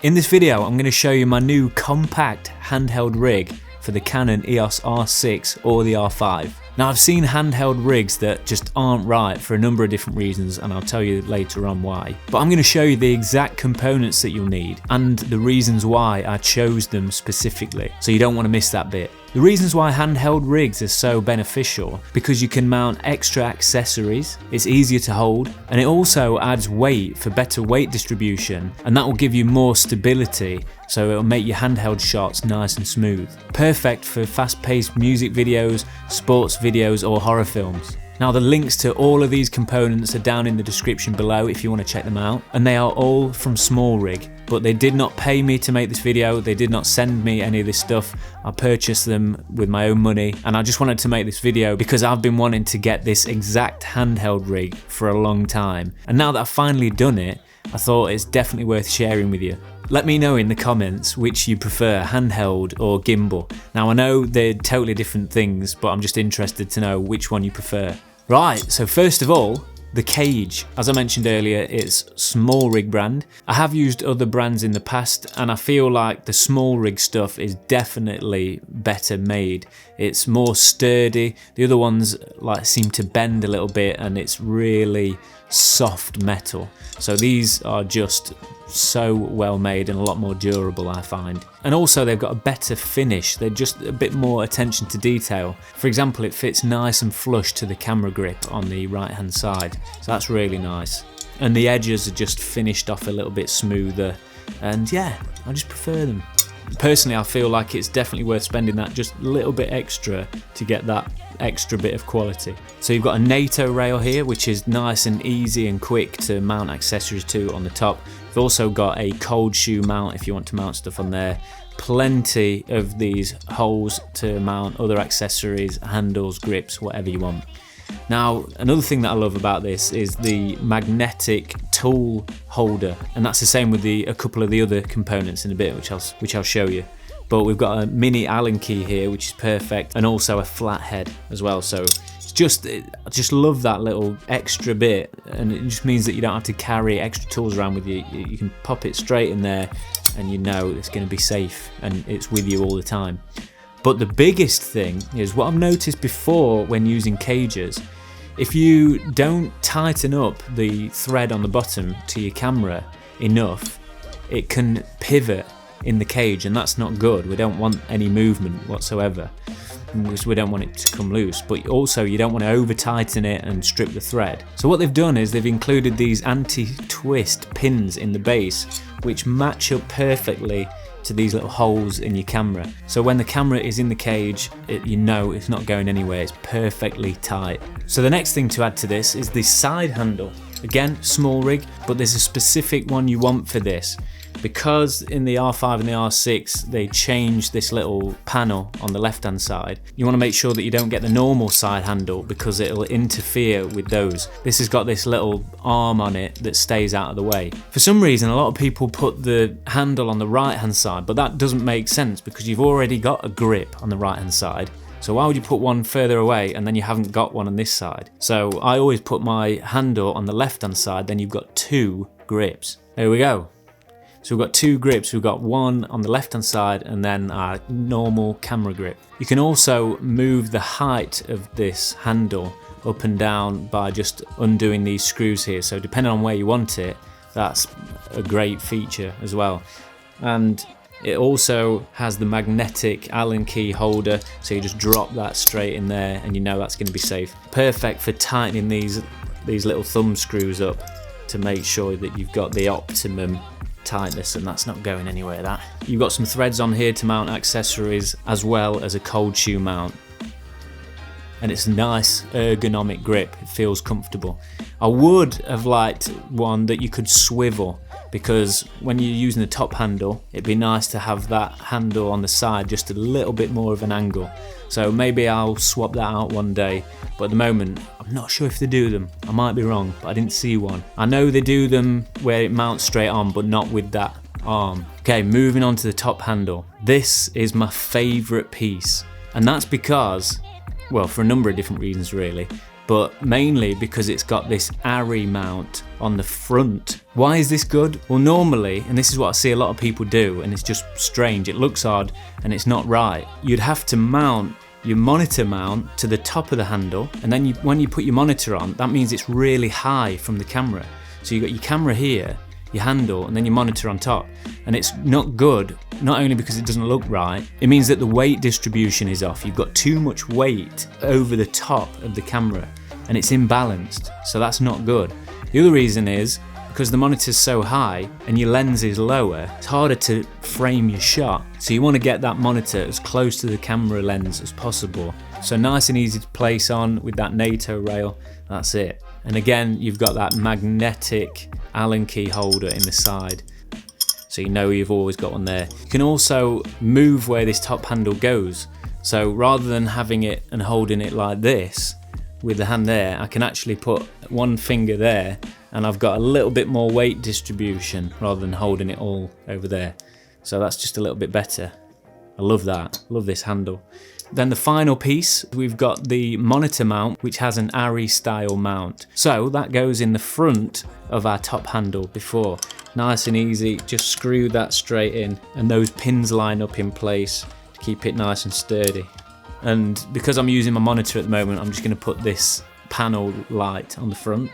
In this video, I'm going to show you my new compact handheld rig for the Canon EOS R6 or the R5. Now, I've seen handheld rigs that just aren't right for a number of different reasons, and I'll tell you later on why. But I'm going to show you the exact components that you'll need and the reasons why I chose them specifically, so you don't want to miss that bit. The reasons why handheld rigs are so beneficial: because you can mount extra accessories, it's easier to hold, and it also adds weight for better weight distribution, and that will give you more stability, so it'll make your handheld shots nice and smooth. Perfect for fast-paced music videos, sports videos or horror films. Now, the links to all of these components are down in the description below if you want to check them out, and they are all from Smallrig, but they did not pay me to make this video, they did not send me any of this stuff. I purchased them with my own money, and I just wanted to make this video because I've been wanting to get this exact handheld rig for a long time, and now that I've finally done it, I thought it's definitely worth sharing with you. Let me know in the comments which you prefer, handheld or gimbal. Now, I know they're totally different things, but I'm just interested to know which one you prefer. Right, so first of all, the cage. As I mentioned earlier, it's Smallrig brand. I have used other brands in the past, and I feel like the Smallrig stuff is definitely better made. It's more sturdy. The other ones seem to bend a little bit, and it's really soft metal. So these are just so well made and a lot more durable, I find. And also they've got a better finish. They're just a bit more attention to detail. For example, it fits nice and flush to the camera grip on the right hand side, so that's really nice. And the edges are just finished off a little bit smoother, and yeah, I just prefer them. Personally, I feel like it's definitely worth spending that just a little bit extra to get that extra bit of quality. So you've got a NATO rail here, which is nice and easy and quick to mount accessories to on the top. You've also got a cold shoe mount if you want to mount stuff on there. Plenty of these holes to mount other accessories, handles, grips, whatever you want. Now, another thing that I love about this is the magnetic tool holder, and that's the same with a couple of the other components in a bit, which I'll show you. But we've got a mini Allen key here, which is perfect, and also a flat head as well. So I just love that little extra bit, and it just means that you don't have to carry extra tools around with you. You can pop it straight in there, and you know it's going to be safe, and it's with you all the time. But the biggest thing is what I've noticed before when using cages: if you don't tighten up the thread on the bottom to your camera enough, it can pivot in the cage, and that's not good. We don't want any movement whatsoever, because we don't want it to come loose, but also you don't want to over tighten it and strip the thread. So what they've done is they've included these anti-twist pins in the base, which match up perfectly to these little holes in your camera. So when the camera is in the cage, you know it's not going anywhere, it's perfectly tight. So the next thing to add to this is the side handle. Again, Smallrig, but there's a specific one you want for this. Because in the R5 and the R6 they changed this little panel on the left hand side, you want to make sure that you don't get the normal side handle because it'll interfere with those. This has got this little arm on it that stays out of the way. For some reason, a lot of people put the handle on the right hand side, but that doesn't make sense because you've already got a grip on the right hand side. So why would you put one further away and then you haven't got one on this side? So I always put my handle on the left hand side, then you've got two grips. There we go. So we've got two grips, we've got one on the left hand side and then our normal camera grip. You can also move the height of this handle up and down by just undoing these screws here. So depending on where you want it, that's a great feature as well. And it also has the magnetic Allen key holder, so you just drop that straight in there and you know that's going to be safe. Perfect for tightening these little thumb screws up to make sure that you've got the optimum tightness, and that's not going anywhere. That you've got some threads on here to mount accessories as well as a cold shoe mount, and it's a nice ergonomic grip. It feels comfortable. I would have liked one that you could swivel, because when you're using the top handle, it'd be nice to have that handle on the side just a little bit more of an angle. So maybe I'll swap that out one day, but at the moment I'm not sure if they do them. I might be wrong, but I didn't see one. I know they do them where it mounts straight on, but not with that arm. Okay, moving on to the top handle. This is my favourite piece, and that's because, well, for a number of different reasons really. but mainly because it's got this ARRI mount on the front. Why is this good? Well, normally, and this is what I see a lot of people do, and it's just strange, it looks odd and it's not right. You'd have to mount your monitor mount to the top of the handle, and then when you put your monitor on, that means it's really high from the camera. So you've got your camera here, your handle, and then your monitor on top, and it's not good, not only because it doesn't look right, it means that the weight distribution is off. You've got too much weight over the top of the camera and it's imbalanced, so that's not good. The other reason is because the monitor's so high and your lens is lower, it's harder to frame your shot, so you want to get that monitor as close to the camera lens as possible. So nice and easy to place on with that NATO rail, that's it. And again, you've got that magnetic Allen key holder in the side, so you know you've always got one there. You can also move where this top handle goes, so rather than having it and holding it like this with the hand there, I can actually put one finger there and I've got a little bit more weight distribution rather than holding it all over there. So that's just a little bit better. I love that, love this handle. Then the final piece, we've got the monitor mount, which has an ARRI style mount. So that goes in the front of our top handle before. Nice and easy, just screw that straight in and those pins line up in place to keep it nice and sturdy. And because I'm using my monitor at the moment, I'm just going to put this panel light on the front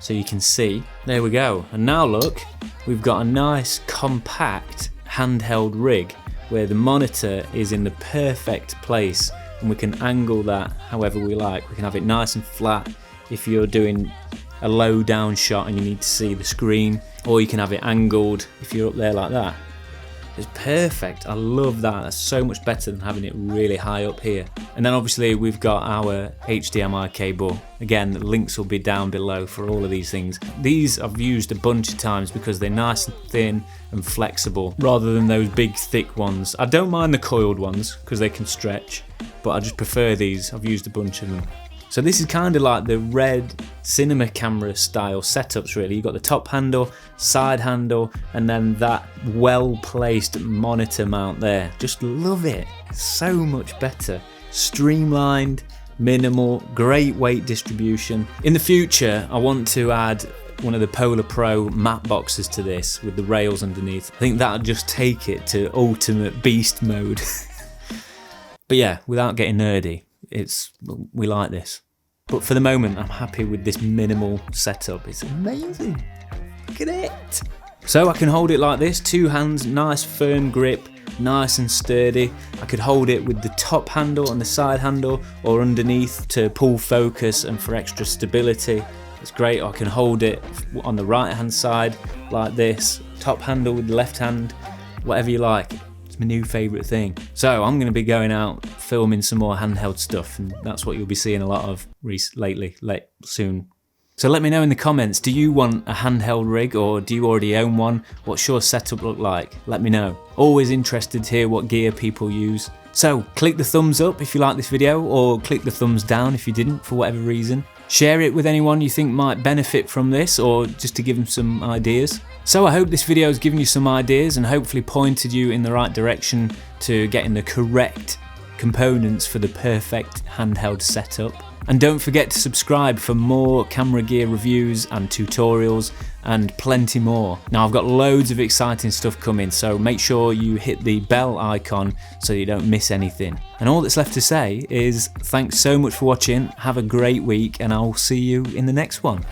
so you can see. There we go. And now look, we've got a nice compact handheld rig where the monitor is in the perfect place and we can angle that however we like. We can have it nice and flat if you're doing a low down shot and you need to see the screen, or you can have it angled if you're up there like that. It's perfect. I love that. That's so much better than having it really high up here. And then obviously we've got our HDMI cable. Again, the links will be down below for all of these things. These I've used a bunch of times because they're nice and thin and flexible rather than those big thick ones. I don't mind the coiled ones because they can stretch, but I just prefer these. I've used a bunch of them. So this is kind of like the red cinema camera style setups really. You've got the top handle, side handle, and then that well-placed monitor mount there. Just love it. It's so much better. Streamlined, minimal, great weight distribution. In the future, I want to add one of the Polar Pro matte boxes to this with the rails underneath. I think that'll just take it to ultimate beast mode. But yeah, without getting nerdy, we like this. But for the moment, I'm happy with this minimal setup. It's amazing. Look at it. So I can hold it like this, two hands, nice firm grip, nice and sturdy. I could hold it with the top handle and the side handle, or underneath to pull focus and for extra stability. It's great. I can hold it on the right hand side like this, top handle with the left hand, whatever you like. My new favourite thing. So I'm going to be going out filming some more handheld stuff, and that's what you'll be seeing a lot of soon. So let me know in the comments, do you want a handheld rig or do you already own one? What's your setup look like? Let me know. Always interested to hear what gear people use. So click the thumbs up if you like this video, or click the thumbs down if you didn't for whatever reason. Share it with anyone you think might benefit from this, or just to give them some ideas. So I hope this video has given you some ideas and hopefully pointed you in the right direction to getting the correct components for the perfect handheld setup. And don't forget to subscribe for more camera gear reviews and tutorials and plenty more. Now I've got loads of exciting stuff coming, so make sure you hit the bell icon so you don't miss anything. And all that's left to say is thanks so much for watching, have a great week, and I'll see you in the next one.